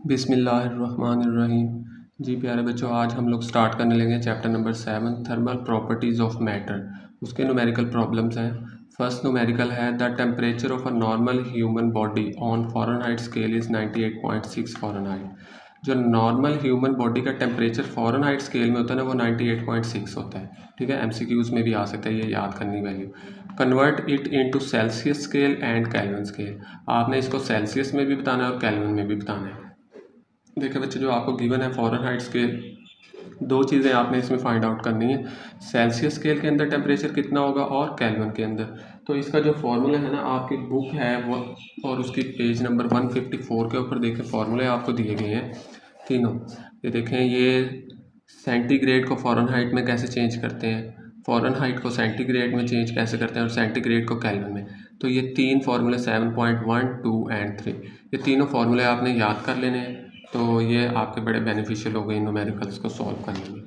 बिस्मिल्लाहिर्रहमानिर्रहीम। जी प्यारे बच्चों, आज हम लोग स्टार्ट करने लगे chapter number 7 thermal properties of matter. उसके न्यूमेरिकल प्रॉब्लम्स हैं। फर्स्ट न्यूमेरिकल है the temperature of a normal human body on Fahrenheit scale is 98.6 Fahrenheit. जो नॉर्मल ह्यूमन बॉडी का टेम्परेचर फ़ारेनहाइट स्केल में होता है ना, वो 98.6 होता है। ठीक है, एमसीक्यूज़ में भी आ सकता है, ये याद करनी value. Convert it into Celsius scale and kelvin scale. आपने इसको सेल्सियस में भी बताना है और केल्विन में भी बताना है। देखिए बच्चे, जो आपको गिवन है फ़ारेनहाइट स्केल, दो चीज़ें आपने इसमें फाइंड आउट करनी है। सेल्सियस स्केल के अंदर टेम्परेचर कितना होगा और केल्विन के अंदर। तो इसका जो फार्मूला है ना, आपकी बुक है वो और उसकी पेज नंबर 154 के ऊपर देखें, फार्मूले आपको दिए गए हैं तीनों। ये देखें, ये सेंटीग्रेड को फ़ारेनहाइट में कैसे चेंज करते हैं, फ़ारेनहाइट को सेंटीग्रेड में चेंज कैसे करते हैं और सेंटीग्रेड को केल्विन में। तो ये तीन फार्मूले 7.1, 2 एंड 3, ये तीनों फार्मूले आपने याद कर लेने हैं। तो ये आपके बड़े बेनिफिशियल हो गए न्यूमेरिकल्स को सॉल्व करने में।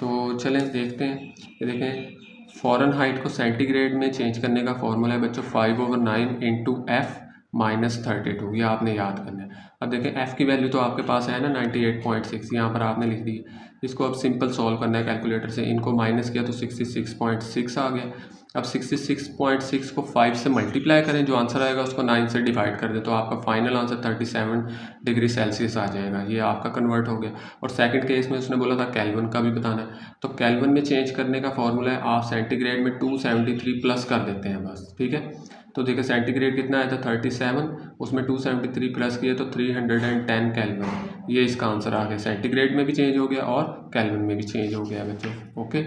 तो चलें देखते हैं। ये देखें, फ़ारेनहाइट को सेंटीग्रेड में चेंज करने का फॉर्मूला है बच्चों 5/9 इंटू एफ -32। ये आपने याद करना है। अब देखें, एफ़ की वैल्यू तो आपके पास है ना 98.6, यहाँ पर आपने लिख दी है। इसको अब सिंपल सॉल्व करना है कैलकुलेटर से। इनको माइनस किया तो 66.6 आ गया। अब 66.6 को 5 से मल्टीप्लाई करें, जो आंसर आएगा उसको 9 से डिवाइड कर दें, तो आपका फाइनल आंसर 37 डिग्री सेल्सियस आ जाएगा। ये आपका कन्वर्ट हो गया। और सेकंड केस में उसने बोला था केल्विन का भी बताना है, तो केल्विन में चेंज करने का फॉर्मूला है, आप सेंटीग्रेड में 273 प्लस कर देते हैं बस। ठीक है, तो देखिए सेंटीग्रेड कितना आया था 37, उसमें 273 प्लस किए तो 310 केल्विन। ये इसका आंसर आ गया। सेंटीग्रेड में भी चेंज हो गया और केल्विन में भी चेंज हो गया बच्चों। ओके,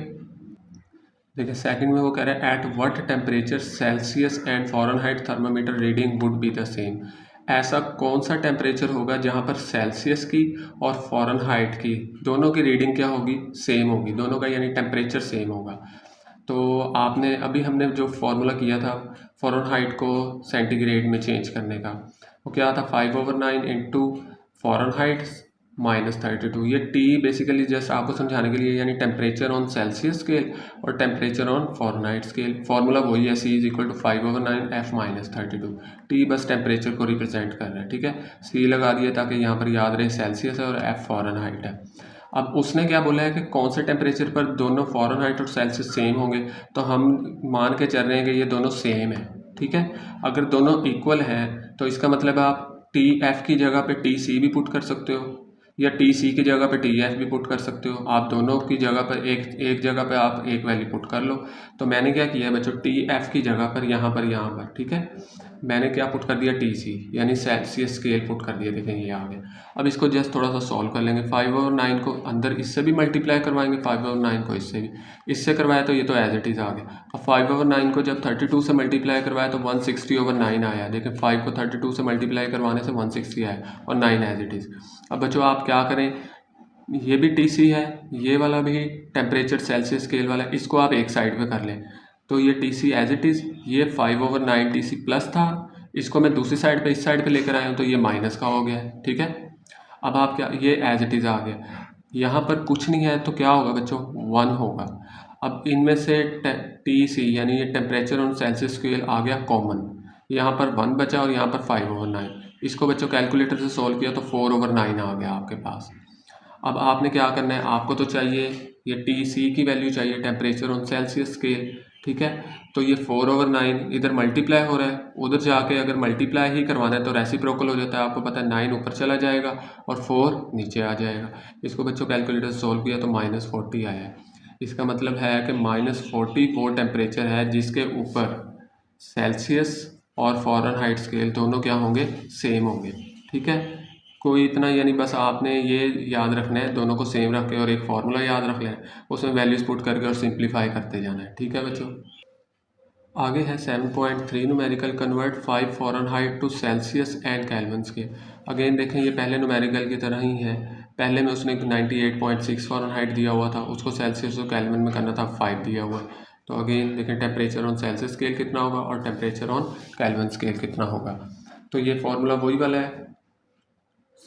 देखिए सेकंड में वो कह रहा है at what temperature Celsius and Fahrenheit thermometer reading would be the same. ऐसा कौन सा टेम्परेचर होगा जहाँ पर सेल्सियस की और फ़ारेनहाइट की दोनों की रीडिंग क्या होगी, सेम होगी, दोनों का यानी टेम्परेचर सेम होगा। तो आपने अभी हमने जो फॉर्मूला किया था फ़ारेनहाइट को सेंटीग्रेड में चेंज करने का, वो क्या था 5/9 इंटू फ़ारेनहाइट -32। ये टी बेसिकली जस्ट आपको समझाने के लिए, यानी टेम्परेचर ऑन सेल्सियस स्केल और temperature on Fahrenheit scale. Formula वही है, C is equal to 5/9 F -32। T बस टेम्परेचर को रिप्रेजेंट कर रहा है। ठीक है, C लगा दिया ताकि यहाँ पर याद रहे सेल्सियस है और F फ़ारेनहाइट है। अब उसने क्या बोला है कि कौन से टेम्परेचर पर दोनों फ़ारेनहाइट और सेल्सियस सेम होंगे, तो हम मान के चल रहे हैं कि ये दोनों सेम है। ठीक है, अगर दोनों इक्वल हैं तो इसका मतलब आप टी एफ़ की जगह पे टी सी भी पुट कर सकते हो, या टी सी की जगह पे टी एफ भी पुट कर सकते हो। आप दोनों की जगह पर एक जगह पे आप एक वैल्यू पुट कर लो। तो मैंने क्या किया है बच्चों, टी एफ की जगह पर यहाँ पर ठीक है, मैंने क्या पुट कर दिया, टी सी यानी सेल्सियस स्केल पुट कर दिया। देखें ये आ गया। अब इसको जस्ट थोड़ा सा सॉल्व कर लेंगे। 5/9 को अंदर इससे भी मल्टीप्लाई करवाएंगे, 5/9 को इससे भी, इससे करवाया तो ये तो एज इट इज़ आ गया। अब 5/9 को जब 32 से मल्टीप्लाई करवाया तो 160/9 आया। देखें 5 को 32 से मल्टीप्लाई करवाने से 160 आया और 9 एज इट इज़। अब बच्चों आप क्या करें, ये भी टी सी है, ये वाला भी टेम्परेचर सेल्सियस स्केल वाला, इसको आप एक साइड पे कर लें। तो ये T C as it is, ये 5/9 टी सी प्लस था, इसको मैं दूसरी साइड पे इस साइड पे लेकर आया हूँ तो ये माइनस का हो गया है। ठीक है, अब आप क्या, ये एज इट इज़ आ गया। यहाँ पर कुछ नहीं है तो क्या होगा बच्चों, 1 होगा। अब इनमें से टी सी यानी ये टेम्परेचर ऑन सेल्सियस स्केल आ गया कॉमन, यहाँ पर 1 बचा और यहाँ पर 5/9। इसको बच्चों कैलकुलेटर से सॉल्व किया तो 4/9 आ गया आपके पास। अब आपने क्या करना है, आपको तो चाहिए ये टी सी की वैल्यू चाहिए, टेम्परेचर ऑन सेल्सियस स्केल। ठीक है, तो ये 4/9 इधर मल्टीप्लाई हो रहा है, उधर जाके अगर मल्टीप्लाई ही करवाना है तो रेसिप्रोकल हो जाता है। आपको पता है 9 ऊपर चला जाएगा और 4 नीचे आ जाएगा। इसको बच्चों कैलकुलेटर से सॉल्व किया तो -40 आया है। इसका मतलब है कि -40 वो टेम्परेचर है जिसके ऊपर सेल्सियस और फ़ारेनहाइट स्केल दोनों क्या होंगे, सेम होंगे। ठीक है, कोई इतना यानी बस आपने ये याद रखना है, दोनों को सेम रख के और एक फार्मूला याद रख लेना है, उसमें वैल्यूज पुट करके और सिंप्लीफाई करते जाना है। ठीक है बच्चों, आगे है 7.3 numerical convert 5 Fahrenheit to Celsius and Kelvins के। अगेन देखें, ये पहले न्यूमेरिकल की तरह ही है। पहले में उसने 98.6 फ़ारेनहाइट दिया हुआ था, उसको सेल्सियस और केल्विन में करना था, 5 दिया हुआ है। तो अगेन देखें टेम्परेचर ऑन सेल्सियस स्केल कितना होगा और टेम्परेचर ऑन केल्विन स्केल कितना होगा। तो ये फार्मूला वही वाला है,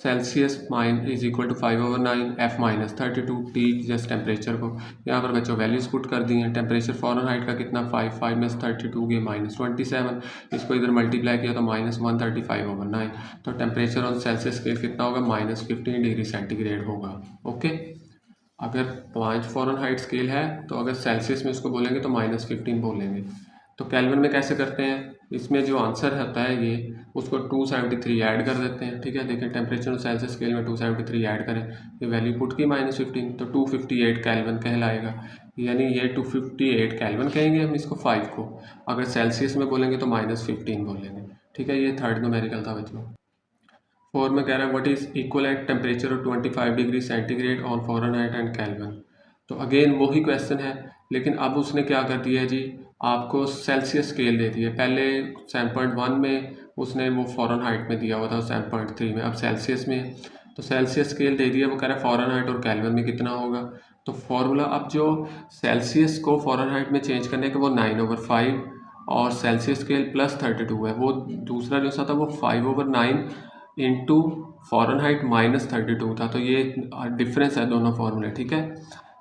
सेल्सियस माइन is equal to 5/9 F minus 32 T just temperature को यहाँ पर बच्चों वैल्यूज पुट कर दी हैं। टेम्परेचर फ़ारेनहाइट का कितना 5 में 32 के -27, इसको इधर मल्टीप्लाई किया तो -135/9, तो टेम्परेचर ऑन सेल्सियस स्केल कितना होगा -15 डिग्री सेंटीग्रेड होगा। ओके, अगर 5 फ़ारेनहाइट स्केल है तो अगर सेल्सियस में इसको बोलेंगे तो -15 बोलेंगे। तो केल्विन में कैसे करते हैं, इसमें जो आंसर होता है ये उसको 273 ऐड कर देते हैं। ठीक है, देखें टेम्परेचर सेल्सियस स्केल में 273 ऐड करें, ये वैल्यू पुट की -15 तो 258 केल्विन कहलाएगा, यानी ये 258 केल्विन कहेंगे हम इसको 5 को। अगर सेल्सियस में बोलेंगे तो -15 बोलेंगे। ठीक है, ये थर्ड न्यूमेरिकल था बच्चों। 4 में कह रहा है what is equivalent temperature of 25 degree centigrade on Fahrenheit and kelvin. तो अगेन वही क्वेश्चन है, लेकिन अब उसने क्या कर दिया है जी, आपको सेल्सियस स्केल दे दी है। पहले 7.1 में उसने वो फ़ारेनहाइट में दिया हुआ था, 7.3 में, अब सेल्सियस में। तो सेल्सियस स्केल दे दिया, वो कह रहा है फ़ारेनहाइट और केल्विन में कितना होगा। तो फॉर्मूला अब जो सेल्सियस को फ़ारेनहाइट में चेंज करने का वो 9/5 और सेल्सियस स्केल +32 है, वो दूसरा जो सा था वो 5/9 इंटू फ़ारेनहाइट -32 था। तो ये डिफरेंस है दोनों फार्मूले। ठीक है,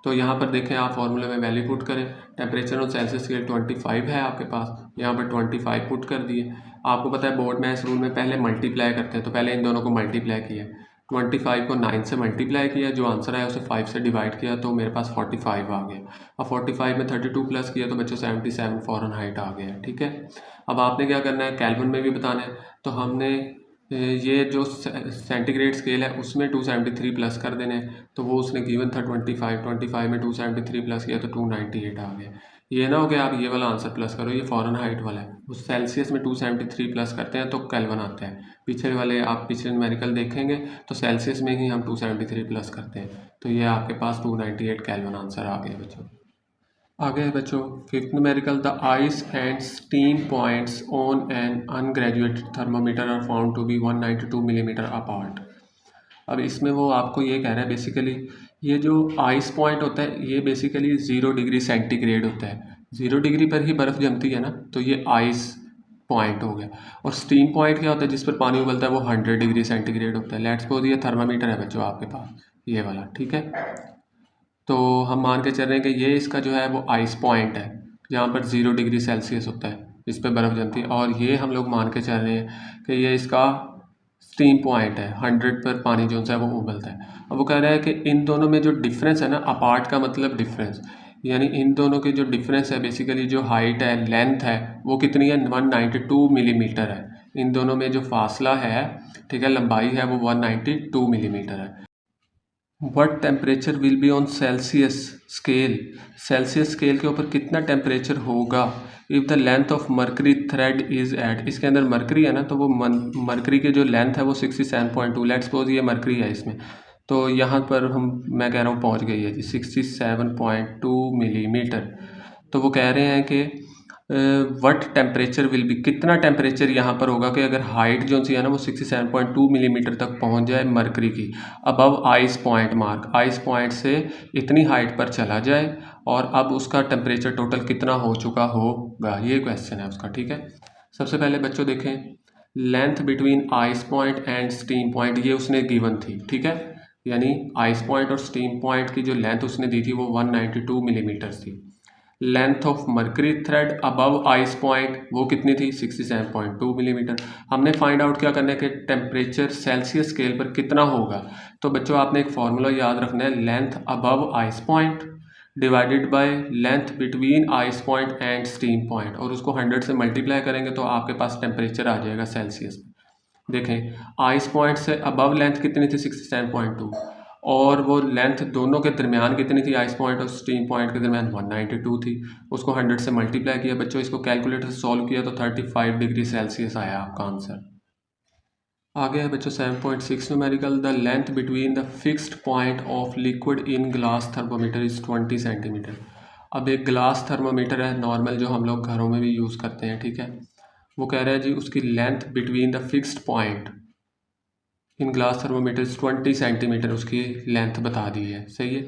तो यहाँ पर देखें आप फार्मूले में वैल्यू पुट करें। टेम्परेचर ऑन सेल्सियस स्केल 25 है आपके पास, यहाँ पर 25 पुट कर दिए। आपको पता है बोर्ड में इस रूल में पहले मल्टीप्लाई करते हैं, तो पहले इन दोनों को मल्टीप्लाई किया, 25 को 9 से मल्टीप्लाई किया, जो आंसर है उसे 5 से डिवाइड किया, तो मेरे पास 45 आ गया। अब 45 में 32 प्लस किया तो बच्चों 77 फ़ारेनहाइट आ गया। ठीक है, अब आपने क्या करना है, केल्विन में भी बताना है, तो हमने ये जो सेंटीग्रेड स्केल है उसमें 273 प्लस कर देने, तो वो उसने गिवन था 25 में 273 प्लस किया तो 298 आ गया। ये ना हो गया आप ये वाला आंसर प्लस करो, ये फ़ारेनहाइट वाला है, उस सेल्सियस में 273 प्लस करते हैं तो केल्विन आता है। पीछे वाले आप पिछले न्यूमेरिकल देखेंगे तो सेल्सियस में ही हम 273 प्लस करते हैं, तो ये आपके पास 298 केल्विन आंसर आ गया बच्चों। आगे है बच्चों fifth numerical, the ice and steam points on an ungraduated thermometer are found to be 192 millimetre apart. अब इसमें वो आपको ये कह रहा है बेसिकली ये जो आइस पॉइंट होता है ये बेसिकली 0 डिग्री सेंटीग्रेड होता है, 0 डिग्री पर ही बर्फ़ जमती है ना, तो ये आइस पॉइंट हो गया। और स्टीम पॉइंट क्या होता है, जिस पर पानी उबलता है, वो 100 डिग्री सेंटीग्रेड होता है। लेट्स सपोज ये थर्मामीटर है बच्चों आपके पास, ये वाला। ठीक है, तो हम मान के चल रहे हैं कि ये इसका जो है वो आइस पॉइंट है, जहाँ पर 0 डिग्री सेल्सियस होता है, इस पर बर्फ़ जमती है। और ये हम लोग मान के चल रहे हैं कि ये इसका स्टीम पॉइंट है, 100 पर पानी जो सा है वो उबलता है। अब वो कह रहा है कि इन दोनों में जो डिफरेंस है ना, अपार्ट का मतलब डिफरेंस, यानी इन दोनों के जो डिफरेंस है बेसिकली जो हाइट है, लेंथ है, वो कितनी है, 192 मिलीमीटर है। इन दोनों में जो फासला है, ठीक है, लंबाई है, वो 192 मिलीमीटर है। What temperature will be on Celsius scale, Celsius scale के ऊपर कितना टेम्परेचर होगा if the length of mercury thread is eight, इसके अंदर मरकरी है ना, तो वो मरकरी के जो लेंथ है वो 67.2, लेट्स सपोज ये मरकरी है इसमें, तो यहाँ पर मैं कह रहा हूँ पहुँच गई है जी 67.2 मिलीमीटर। तो वो कह रहे हैं कि वट टेम्परेचर विल बी, कितना टेम्परेचर यहाँ पर होगा कि अगर हाइट जो सी है ना वो 67.2 मिलीमीटर तक पहुँच जाए मरकरी की, above ice point mark, ice point से इतनी हाइट पर चला जाए, और अब उसका टेम्परेचर टोटल कितना हो चुका होगा, ये क्वेश्चन है उसका। ठीक है, सबसे पहले बच्चों देखें length between ice point and steam point, ये उसने गिवन थी। ठीक है, यानी आइस पॉइंट और स्टीम पॉइंट की जो लेंथ उसने दी थी वो 192 मिलीमीटर थी। Length of mercury thread above ice point वो कितनी थी, 67.2 मिलीमीटर। हमने फाइंड आउट क्या करना है कि टेम्परेचर सेल्सियस स्केल पर कितना होगा। तो बच्चों आपने एक फार्मूला याद रखना है, length above ice point divided by length between ice point and steam point, और उसको 100 से मल्टीप्लाई करेंगे तो आपके पास टेम्परेचर आ जाएगा सेल्सियस। देखें आइस पॉइंट से अबव लेंथ कितनी थी, 67.2, और वो लेंथ दोनों के दरमियान कितनी थी, आइस पॉइंट और स्टीम पॉइंट के दरमियान 192 थी। उसको 100 से मल्टीप्लाई किया बच्चों, इसको कैलकुलेटर से सॉल्व किया तो 35 डिग्री सेल्सियस आया आपका आंसर। आगे है बच्चों 7.6 numerical, the length between the fixed point of liquid in glass thermometer is 20 centimetre. अब एक ग्लास थर्मोमीटर है नॉर्मल जो हम लोग घरों में भी यूज़ करते हैं। ठीक है, वो कह रहा है जी उसकी length between the fixed point in glass thermometer 20 centimetre उसकी लेंथ बता दी है। सही है,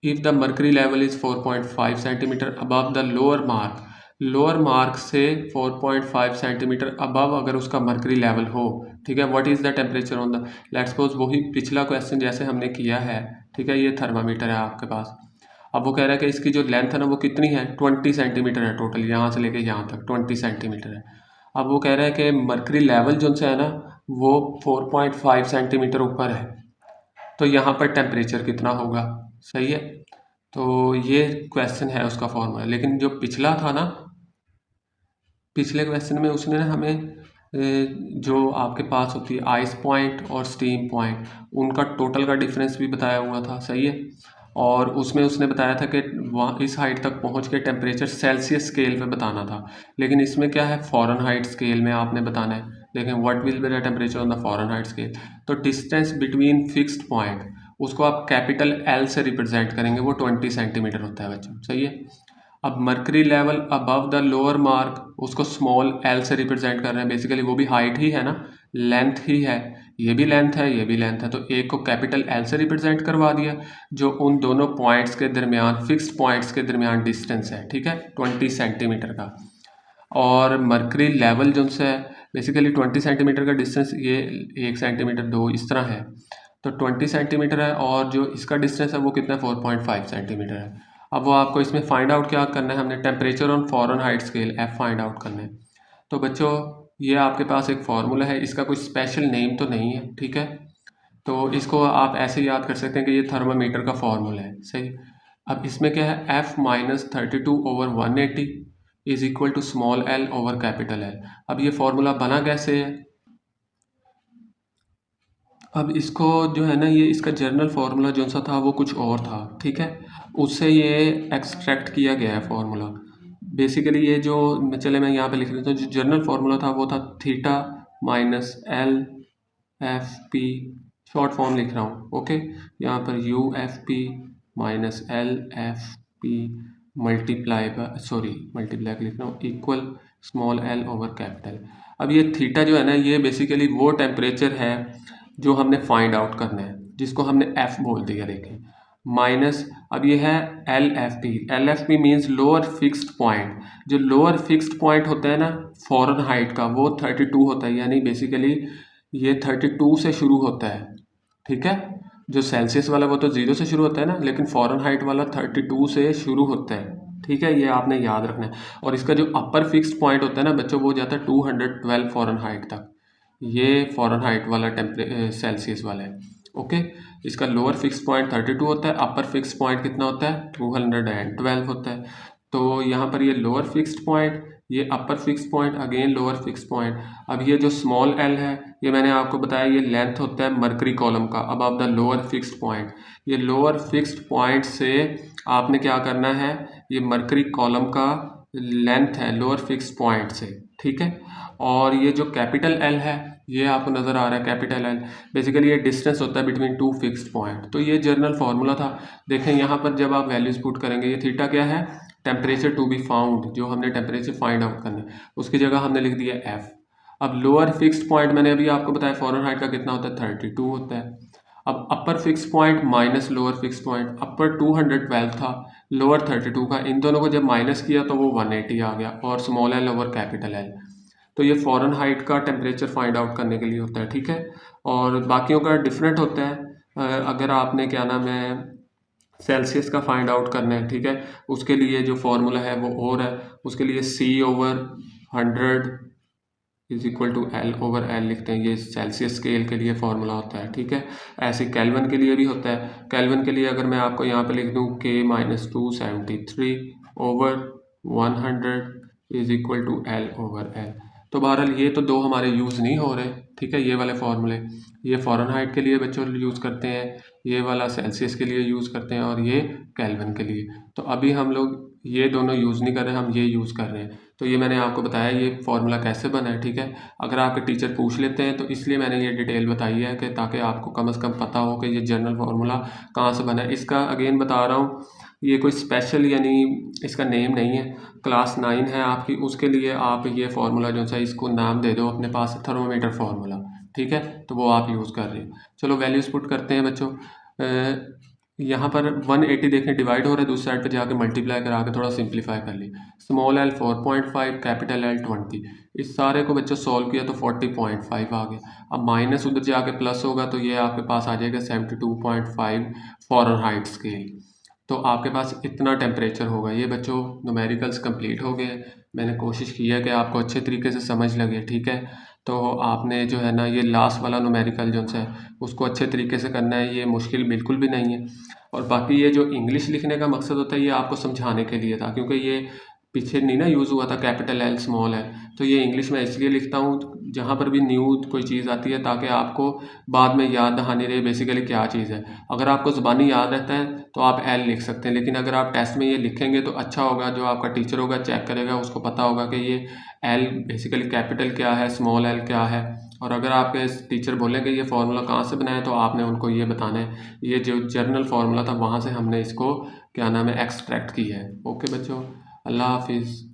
if the mercury level is 4.5 centimetre above the lower mark, lower mark से 4.5 सेंटीमीटर अबव अगर उसका मर्करी लेवल हो, ठीक है। What is the temperature on the, let's suppose वही पिछला क्वेश्चन जैसे हमने किया है, ठीक है। ये थर्मामीटर है आपके पास। अब वो कह रहा है कि इसकी जो लेंथ है ना वो कितनी है, 20 सेंटीमीटर है टोटल, यहाँ से लेके यहाँ तक 20 सेंटीमीटर है। अब वो कह रहा है कि मर्करी लेवल जो है ना वो 4.5 सेंटीमीटर ऊपर है, तो यहाँ पर टेम्परेचर कितना होगा, सही है। तो ये क्वेश्चन है उसका फॉर्मूला। लेकिन जो पिछला था ना, पिछले क्वेश्चन में उसने ना हमें जो आपके पास होती है आइस पॉइंट और स्टीम पॉइंट, उनका टोटल का डिफरेंस भी बताया हुआ था, सही है। और उसमें उसने बताया था कि वहाँ इस हाइट तक पहुँच के टेम्परेचर सेल्सियस स्केल पे बताना था। लेकिन इसमें क्या है, फ़ारेनहाइट स्केल में आपने बताना है। लेकिन what will be the temperature on the Fahrenheit scale. तो डिस्टेंस बिटवीन फिक्स्ड पॉइंट, उसको आप कैपिटल एल से रिप्रेजेंट करेंगे, वो 20 सेंटीमीटर होता है बच्चों, सही है। अब mercury level above the lower mark, उसको स्मॉल एल से रिप्रेजेंट कर रहे हैं। बेसिकली वो भी हाइट ही है ना, लेंथ ही है, ये भी लेंथ है, ये भी लेंथ है, तो एक को कैपिटल एल से रिप्रेजेंट करवा दिया, जो उन दोनों पॉइंट्स के दरमियान, फिक्स्ड पॉइंट्स के दरमियान डिस्टेंस है, ठीक है, 20 सेंटीमीटर का। और मर्करी लेवल जो है बेसिकली 20 सेंटीमीटर का डिस्टेंस, ये 1 सेंटीमीटर 2 इस तरह है, तो 20 सेंटीमीटर है। और जो इसका डिस्टेंस है वो कितना है, 4.5 सेंटीमीटर है। अब वो आपको इसमें फाइंड आउट क्या करना है, हमने temperature on Fahrenheit scale F find out करना है। तो बच्चों ये आपके पास एक फार्मूला है, इसका कोई स्पेशल नेम तो नहीं है, ठीक है। तो इसको आप ऐसे याद कर सकते हैं कि ये थर्मामीटर का फार्मूला है, सही। अब इसमें क्या है, F minus 32/180 is equal to small L over capital L. अब ये फार्मूला बना कैसे है, अब इसको जो है ना, ये इसका जनरल फार्मूला जो सा था वो कुछ और था, ठीक है। उससे ये एक्सट्रैक्ट किया गया है फार्मूला। बेसिकली ये जो, चले मैं यहाँ पे लिख देता हूँ, जो जनरल फार्मूला था वो था theta minus L F P, short form लिख रहा हूँ, ओके। यहाँ पर U F P minus L F P multiply लिख रहा हूँ equal small L over capital. अब ये थीटा जो है ना, ये बेसिकली वो टेम्परेचर है जो हमने फाइंड आउट करना है, जिसको हमने एफ बोल दिया, देखें, माइनस, अब ये है L F P means lower fixed point. जो लोअर फिक्स्ड पॉइंट होता है ना फ़ारेनहाइट का, वो 32 होता है, यानी बेसिकली ये 32 से शुरू होता है, ठीक है। जो सेल्सियस वाला वो तो 0 से शुरू होता है ना, लेकिन फ़ारेनहाइट वाला 32 से शुरू होता है, ठीक है, ये आपने याद रखना है। और इसका जो अपर फिक्स्ड पॉइंट होता है ना बच्चों, वो जाता है 212 फ़ारेनहाइट तक, ये फ़ारेनहाइट वाला सेल्सियस वाला है, ओके। इसका लोअर फिक्स पॉइंट 32 होता है, अपर फिक्स पॉइंट कितना होता है, 212 होता है। तो यहाँ पर ये लोअर फिक्स्ड पॉइंट, ये अपर fix point, again lower fix point. अब ये जो स्मॉल एल है, ये मैंने आपको बताया ये लेंथ होता है मर्करी कॉलम का above the lower fixed point. ये लोअर फिक्स्ड पॉइंट से आपने क्या करना है, ये मर्करी कॉलम का लेंथ है लोअर फिक्स्ड पॉइंट से, ठीक है। और ये जो कैपिटल एल है, ये आपको नज़र आ रहा है कैपिटल एल, बेसिकली ये डिस्टेंस होता है बिटवीन टू फिक्स्ड पॉइंट। तो ये जर्नल फार्मूला था। देखें यहाँ पर जब आप वैल्यूज पुट करेंगे, ये थीटा क्या है, टेम्परेचर टू बी फाउंड, जो हमने टेम्परेचर फाइंड आउट करना है, उसकी जगह हमने लिख दिया एफ। अब लोअर फिक्स्ड पॉइंट मैंने अभी आपको बताया फ़ारेनहाइट का कितना होता है, 32 होता है। अब upper fix point minus lower fix point, upper 212 था, लोअर 32 का, इन दोनों को जब माइनस किया तो वो 180 आ गया, और small L over capital L. तो ये फ़ारेनहाइट का टेम्परेचर फाइंड आउट करने के लिए होता है, ठीक है। और बाकियों का डिफरेंट होता है। अगर आपने क्या नाम है सेल्सियस का फाइंड आउट करना है, ठीक है, उसके लिए जो फार्मूला है वो और है, उसके लिए C/100 is equal to L over L लिखते हैं, ये सेल्सियस स्केल के लिए फार्मूला होता है, ठीक है। ऐसे केल्विन के लिए भी होता है। केल्विन के लिए अगर मैं आपको यहाँ पे लिख दूँ K-273/100 is equal to L over L. तो बहरहाल ये तो दो हमारे यूज़ नहीं हो रहे, ठीक है, ये वाले फार्मूले। ये फ़ारेनहाइट के लिए बच्चों यूज़ करते हैं, ये वाला सेल्सियस के लिए यूज़ करते हैं, और ये केल्विन के लिए। तो अभी हम लोग ये दोनों यूज़ नहीं कर रहे, हम ये यूज़ कर रहे हैं। तो ये मैंने आपको बताया ये फार्मूला कैसे बना है, ठीक है। अगर आपके टीचर पूछ लेते हैं तो इसलिए मैंने ये डिटेल बताई है कि ताकि आपको कम से कम पता हो कि ये जनरल फार्मूला कहाँ से बना है। इसका अगेन बता रहा हूँ, ये कोई स्पेशल यानी इसका नेम नहीं है। क्लास 9 है आपकी, उसके लिए आप ये फार्मूला जो सा इसको नाम दे दो अपने पास, थर्मोमीटर फार्मूला, ठीक है, तो वो आप यूज़ कर रहे हैं। चलो वैल्यूज़ पुट करते हैं बच्चों। यहाँ पर 180 देखें डिवाइड हो रहा है, दूसरी साइड पे जाके मल्टीप्लाई करा के थोड़ा सिंप्लीफाई कर ली। Small L 4.5, capital L 20। इस सारे को बच्चों सॉल्व किया तो 40.5 आ गया। अब माइनस उधर जाके प्लस होगा तो ये आपके पास आ जाएगा 72.5 फ़ारेनहाइट स्केल। तो आपके पास इतना टेम्परेचर होगा। ये बच्चों न्यूमेरिकल्स कंप्लीट हो गए। मैंने कोशिश की है कि आपको अच्छे तरीके से समझ लगे, ठीक है। तो आपने जो है ना ये लास्ट वाला न्यूमेरिकल जो है उसको अच्छे तरीके से करना है, ये मुश्किल बिल्कुल भी नहीं है। और बाकी ये जो इंग्लिश लिखने का मकसद होता है ये आपको समझाने के लिए था, क्योंकि ये पीछे नहीं ना यूज़ हुआ था कैपिटल एल स्मॉल एल। तो ये इंग्लिश में इसलिए लिखता हूँ जहाँ पर भी न्यू कोई चीज़ आती है ताकि आपको बाद में याद दहानी रहे बेसिकली क्या चीज़ है। अगर आपको ज़बानी याद रहता है तो आप एल लिख सकते हैं, लेकिन अगर आप टेस्ट में ये लिखेंगे तो अच्छा होगा, जो आपका टीचर होगा चेक करेगा उसको पता होगा कि ये एल बेसिकली कैपिटल क्या है, स्मॉल एल क्या है। और अगर आपके टीचर बोलें कि ये फार्मूला कहाँ से बनाया तो आपने उनको ये बताना है ये जो जर्नल फार्मूला था वहाँ से हमने इसको क्या नाम है एक्सट्रैक्ट की है। ओके बच्चों, अल्लाह हाफिज़।